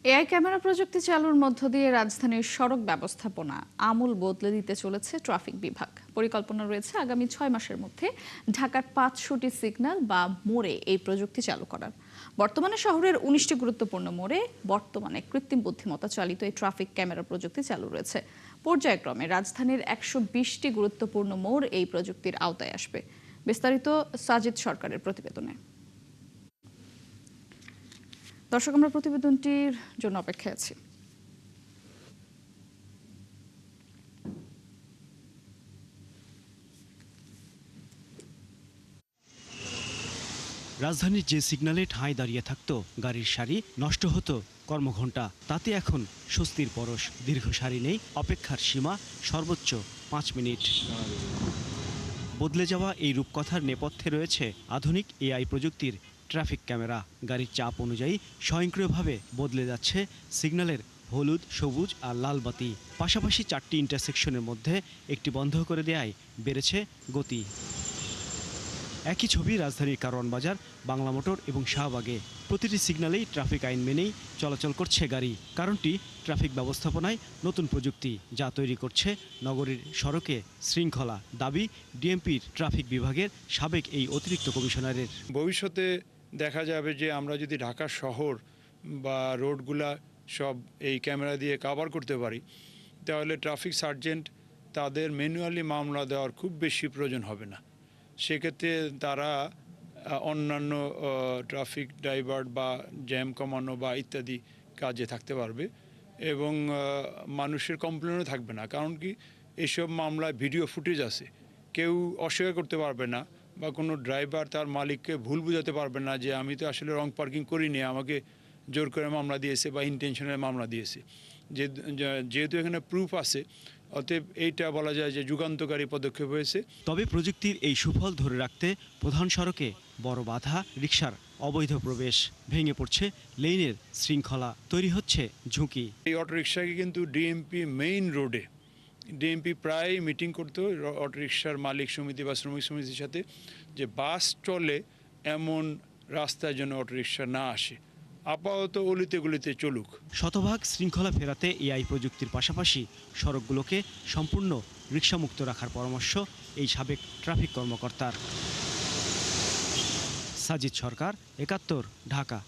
AI camera প্রযুক্তি চালুর মধ্য দিয়ে রাজধানীর সড়ক ব্যবস্থাপনা আমূল বদলে দিতে চলেছে ট্রাফিক বিভাগ। পরিকল্পনা রয়েছে আগামী 6 মাসের মধ্যে ঢাকার 500টি সিগন্যাল বা মোড়ে এই প্রযুক্তি চালু করার। বর্তমানে শহরের 19টি গুরুত্বপূর্ণ মোড়ে বর্তমানে কৃত্রিম বুদ্ধিমত্তা চালিত এই ট্রাফিক ক্যামেরা প্রযুক্তি চালু রয়েছে। পর্যায়ক্রমে রাজধানীর 120টি গুরুত্বপূর্ণ মোড় এই প্রযুক্তির আওতায় আসবে। বিস্তারিত সাজিদ সরকারের প্রতিবেদনে। দর্শক, আমরা প্রতিবেদনটির জন্য অপেক্ষায় আছি। রাজধানীর যে সিগন্যালে ঠাঁই দাঁড়িয়ে থাকত গাড়ির সারি, নষ্ট হতো কর্মঘণ্টা, তাতে এখন স্বস্তির পরশ। দীর্ঘ সারি নেই, অপেক্ষার সীমা সর্বোচ্চ 5 মিনিট। বদলে যাওয়া এই রূপকথার নেপথ্যে রয়েছে আধুনিক এআই প্রযুক্তির ট্রাফিক ক্যামেরা। গাড়ির চাপ অনুযায়ী স্বয়ংক্রিয়ভাবে বদলে যাচ্ছে সিগন্যালের হলুদ, সবুজ আর লাল বাতি। পাশাপাশি 4টি ইন্টারসেকশনের মধ্যে একটি বন্ধ করে দেয়ায় বেড়েছে গতি। একই ছবি রাজধানীর কারওয়ান বাজার, বাংলা মোটর এবং শাহবাগে। প্রতিটি সিগন্যালেই ট্রাফিক আইন মেনেই চলাচল করছে গাড়ি। কারণটি ট্রাফিক ব্যবস্থাপনায় নতুন প্রযুক্তি, যা তৈরি করছে নগরীর সড়কে শৃঙ্খলা। দাবি ডিএমপির ট্রাফিক বিভাগের সাবেক এই অতিরিক্ত কমিশনারের। ভবিষ্যতে দেখা যাবে যে আমরা যদি ঢাকা শহর বা রোডগুলা সব এই ক্যামেরা দিয়ে কভার করতে পারি, তাহলে ট্রাফিক সার্জেন্ট তাদের ম্যানুয়ালি মামলা দেওয়ার খুব বেশি প্রয়োজন হবে না। সেক্ষেত্রে তারা অন্যান্য ট্রাফিক ডাইভার্ট বা জ্যাম কমানো বা ইত্যাদি কাজে থাকতে পারবে এবং মানুষের কমপ্লেনও থাকবে না। কারণ কি, এইসব মামলায় ভিডিও ফুটেজ আছে, কেউ অস্বীকার করতে পারবে না বা কোনো ড্রাইভার তার মালিককে ভুল বুঝাতে পারবে না যে আমি তো আসলে রং পার্কিং করিনি, আমাকে জোর করে মামলা দিয়েছে বা ইনটেনশনাল মামলা দিয়েছে। যেহেতু এখানে প্রুফ আছে, অতএব এইটা বলা যায় যে যুগান্তকারী পদক্ষেপ হয়েছে। তবে প্রযুক্তির এই সুফল ধরে রাখতে প্রধান সড়কে বড় বাধা রিকশার অবৈধ প্রবেশ। ভেঙে পড়ছে লেনের শৃঙ্খলা, তৈরি হচ্ছে ঝুঁকি। এই অটোরিকশাকে কিন্তু ডিএমপি মেইন রোডে ডিএমপি প্রায় মিটিং করতো অটোরিকশার মালিক সমিতি বা শ্রমিক সমিতির সাথে, যে বাস চলে এমন রাস্তায় যেন অটোরিকশা না আসে, আপাতত অলিতে গলিতে চলুক। শতভাগ শৃঙ্খলা ফেরাতে এআই প্রযুক্তির পাশাপাশি সড়কগুলোকে সম্পূর্ণ রিকশামুক্ত রাখার পরামর্শ এই সাবেক ট্রাফিক কর্মকর্তার। সাজিদ সরকার, ৭১, ঢাকা।